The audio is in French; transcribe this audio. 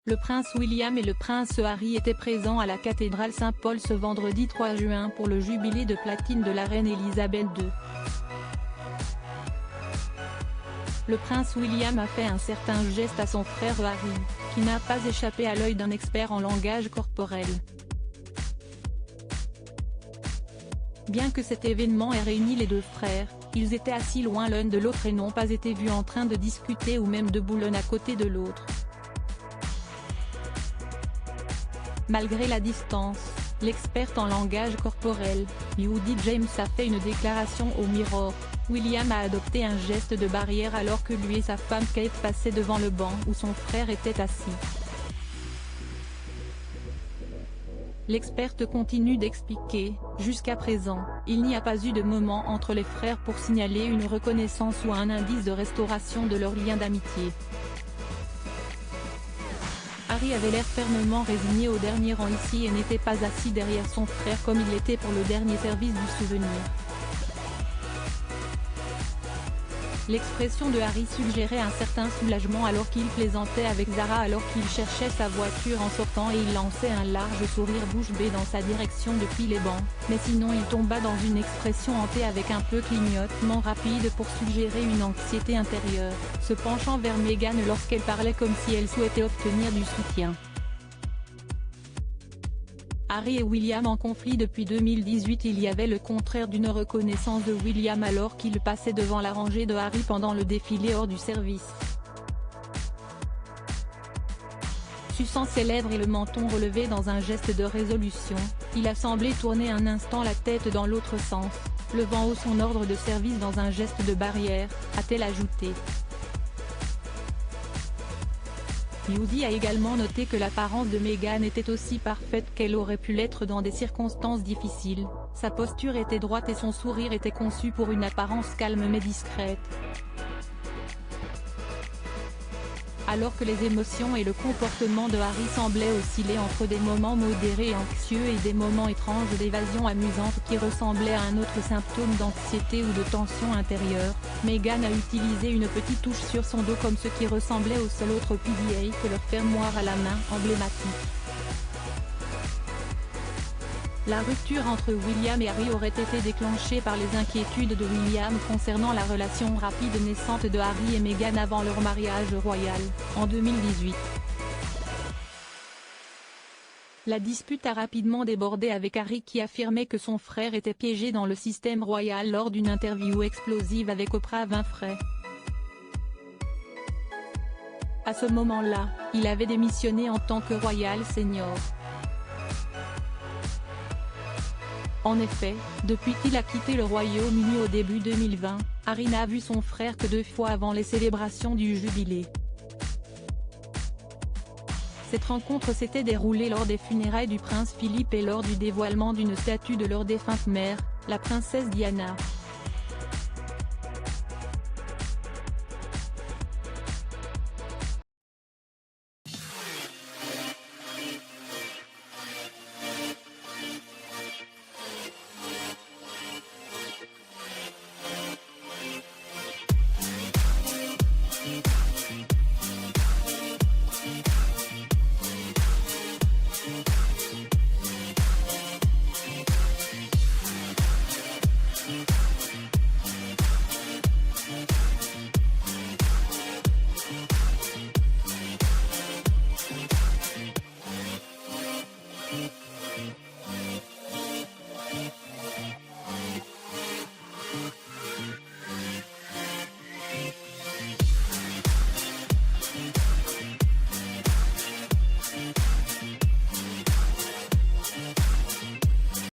Le prince William et le prince Harry étaient présents à la cathédrale Saint-Paul ce vendredi 3 juin pour le jubilé de platine de la reine Elisabeth II. Le prince William a fait un certain geste à son frère Harry, qui n'a pas échappé à l'œil d'un expert en langage corporel. Bien que cet événement ait réuni les deux frères, ils étaient assis loin l'un de l'autre et n'ont pas été vus en train de discuter ou même debout l'un à côté de l'autre. Malgré la distance, l'experte en langage corporel, Judy James a fait une déclaration au Mirror. William a adopté un geste de barrière alors que lui et sa femme Kate passaient devant le banc où son frère était assis. L'experte continue d'expliquer, jusqu'à présent, il n'y a pas eu de moment entre les frères pour signaler une reconnaissance ou un indice de restauration de leur lien d'amitié. Harry avait l'air fermement résigné au dernier rang ici et n'était pas assis derrière son frère comme il l'était pour le dernier service du souvenir. L'expression de Harry suggérait un certain soulagement alors qu'il plaisantait avec Zara alors qu'il cherchait sa voiture en sortant et il lançait un large sourire bouche bée dans sa direction depuis les bancs, mais sinon il tomba dans une expression hantée avec un peu clignotement rapide pour suggérer une anxiété intérieure, se penchant vers Meghan lorsqu'elle parlait comme si elle souhaitait obtenir du soutien. Harry et William en conflit depuis 2018. Il y avait le contraire d'une reconnaissance de William alors qu'il passait devant la rangée de Harry pendant le défilé hors du service. Suçant ses lèvres et le menton relevé dans un geste de résolution, il a semblé tourner un instant la tête dans l'autre sens, levant haut son ordre de service dans un geste de barrière, a-t-elle ajouté. Judy a également noté que l'apparence de Meghan était aussi parfaite qu'elle aurait pu l'être dans des circonstances difficiles, sa posture était droite et son sourire était conçu pour une apparence calme mais discrète. Alors que les émotions et le comportement de Harry semblaient osciller entre des moments modérés et anxieux et des moments étranges d'évasion amusante qui ressemblaient à un autre symptôme d'anxiété ou de tension intérieure, Meghan a utilisé une petite touche sur son dos comme ce qui ressemblait au seul autre PDA que leur fermoir à la main emblématique. La rupture entre William et Harry aurait été déclenchée par les inquiétudes de William concernant la relation rapide naissante de Harry et Meghan avant leur mariage royal, en 2018. La dispute a rapidement débordé avec Harry qui affirmait que son frère était piégé dans le système royal lors d'une interview explosive avec Oprah Winfrey. À ce moment-là, il avait démissionné en tant que royal senior. En effet, depuis qu'il a quitté le Royaume-Uni au début 2020, Harry n'a vu son frère que 2 fois avant les célébrations du jubilé. Cette rencontre s'était déroulée lors des funérailles du prince Philippe et lors du dévoilement d'une statue de leur défunte mère, la princesse Diana.